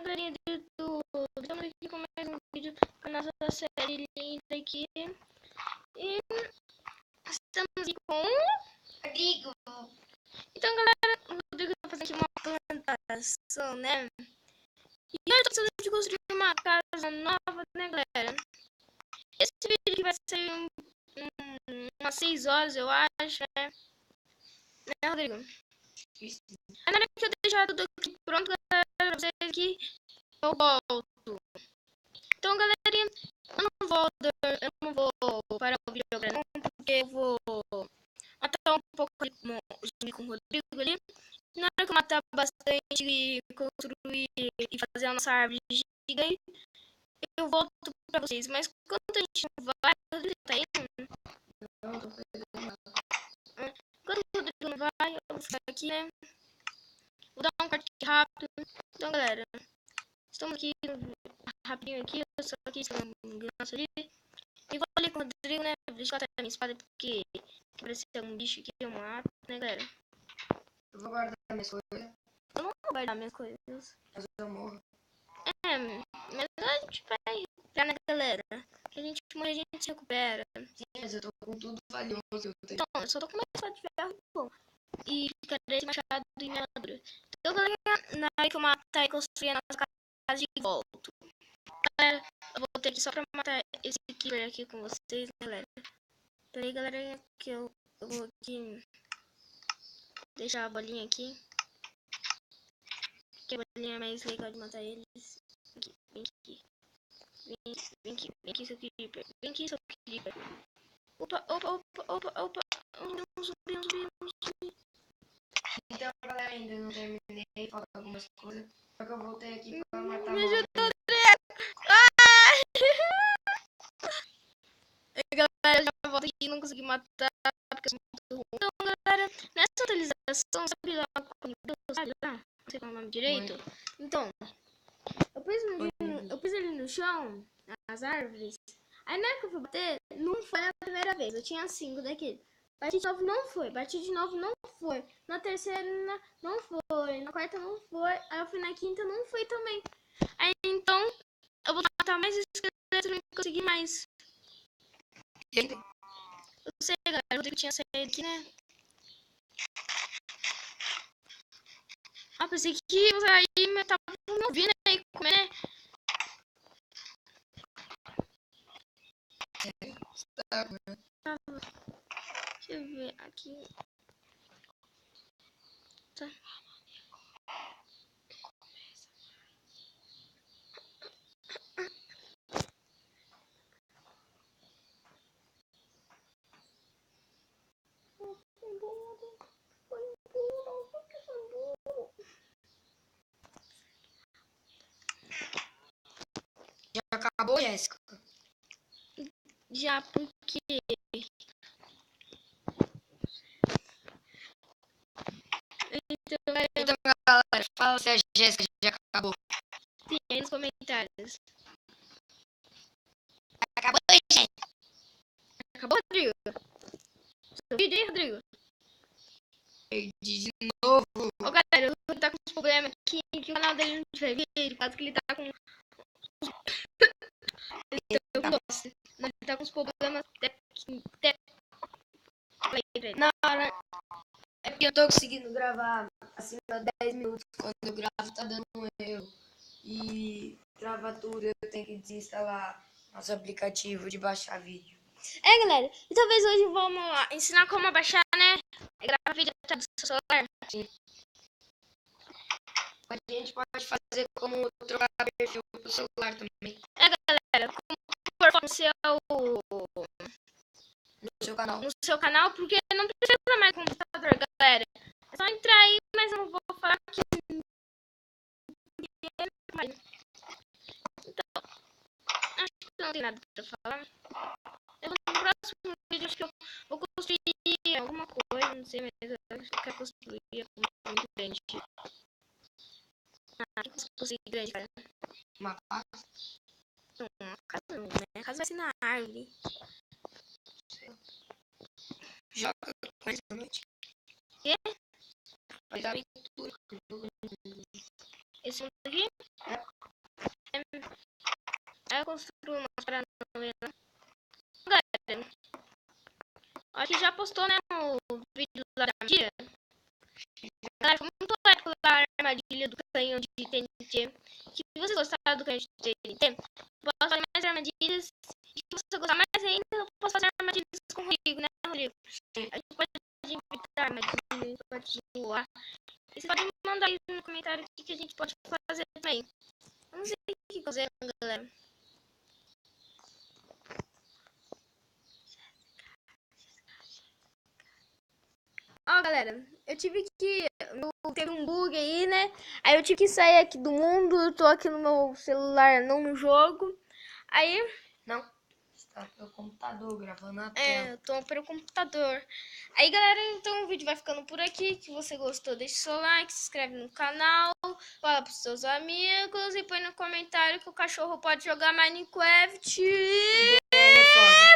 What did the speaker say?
galerinha do YouTube, estamos aqui com mais um vídeo com a nossa série linda aqui. E estamos aqui com o Rodrigo. Então galera, o Rodrigo tá fazendo aqui uma plantação, né? E eu tô precisando de construir uma casa nova, né galera? Esse vídeo aqui vai sair umas 6 horas, eu acho, né? Né, Rodrigo? Isso. Aí na hora que eu deixar tudo aqui pronto, galera, pra vocês aqui, eu volto. Então, galerinha, eu não vou parar o vídeo agora não, porque eu vou matar um pouco com o Rodrigo ali. Na hora que eu matar bastante e construir e fazer a nossa árvore gigante, eu volto pra vocês. Mas quando a gente não vai, o Rodrigo tá indo? Não, tô pegando nada. Quando o Rodrigo não vai, eu vou ficar aqui, né? Vou dar um corte rápido. Então, galera, estamos aqui rapidinho aqui, eu só aqui no ganso ali. E vou ali com o Rodrigo, né? Deixa eu até a minha espada porque parece um bicho aqui, eu mato, né, galera? Eu vou guardar minhas coisas, Eu não vou guardar minhas coisas. mas eu morro. É, mas a gente vai recuperar, né, galera? Que a gente morre, a gente se recupera. Sim, mas eu tô com tudo valioso que eu tenho. Então, eu só tô com uma espada de ferro, bom. E ficarei esse machado e minha armadura. Então, galera, na hora que eu matar e construir a nossa casa de volta. Galera, eu vou ter aqui só pra matar esse killer aqui com vocês, né, galera? Peraí, galera, que eu vou aqui deixar a bolinha aqui. Que a bolinha é mais legal de matar eles. Aqui, vem aqui. Vem aqui, seu creeper. Vem aqui, seu creeper. Opa. Um zumbi. Então, galera, ainda não terminei, falta algumas coisas. Só que eu voltei aqui pra matar Me mob. ajuda, André! Ai! Galera, já volto aqui e não consegui matar porque eu sou muito ruim. Então, galera, nessa atualização, sabe lá com sabe lá? Não sei qual é o nome direito. Então, eu pus ele no chão, as árvores. Aí na hora que eu fui bater, não foi a primeira vez. Eu tinha 5 daquele. Bati de novo, não foi. Bati de novo, não foi. Na terceira, não foi. Na quarta, não foi. Aí eu fui na quinta, não foi também. Aí então, eu vou matar mais esqueletos e não consegui mais. Eu sei, galera. O Rodrigo tinha saído aqui, né? Ah, pensei que eu saí, mas tava me ouvindo aí comer, né? Deixa eu ver aqui. Tá. Já acabou, Jéssica? Já porque Então, galera, fala se a Jéssica já acabou. tem aí nos comentários. Acabou, gente? Acabou, Rodrigo? Seu vídeo aí, Rodrigo? Perdi de novo. Ô, galera, o Rodrigo tá com uns problemas aqui, que o canal dele não vai vídeo, por causa que ele tá com... Ele tá com uns problemas Na hora é porque eu tô conseguindo gravar acima de 10 minutos. Quando eu gravo, tá dando um erro. E trava tudo, eu tenho que desinstalar nosso aplicativo de baixar vídeo. É, galera, e talvez hoje vamos ensinar como baixar, né? Gravar vídeo até do seu celular. Sim. A gente pode fazer como trocar perfil pro celular também. É, galera, como por favor, No seu canal. no seu canal, porque não precisa mais de computador, galera. É só entrar aí, mas eu não vou falar que... Então, acho que não tem nada pra falar. Eu vou no próximo vídeo, acho que eu vou construir alguma coisa, não sei, mas eu acho que eu quero construir alguma coisa muito grande. Ah, que eu consegui grande, cara. Uma casa. Não, a casa não, né? A casa vai ser na árvore. Joga com essa noite. Quê? Faz aventura. Esse mundo aqui? É. Aí eu construo uma paranovela. Galera, acho que já postou, né, no vídeo lá da armadilha. Galera, foi muito épico lá a armadilha do canhão de TNT. Se você gostar do canhão de TNT, eu posso fazer mais armadilhas. E se você gostar mais ainda, eu posso fazer armadilhas com o Rodrigo, né, Rodrigo? A gente pode inventar armadilhas, pode voar. E você pode me mandar aí no comentário o que a gente pode fazer também. Eu não sei o que fazer, galera. Ó, galera, eu tive que... Teve um bug aí, né? Aí eu tive que sair aqui do mundo. Eu tô aqui no meu celular, não no jogo. Aí... Não, está pelo computador gravando a É, tela. eu tô pelo computador. Aí, galera, então o vídeo vai ficando por aqui. Se você gostou, deixa seu like, se inscreve no canal, fala pros seus amigos e põe no comentário que o cachorro pode jogar Minecraft.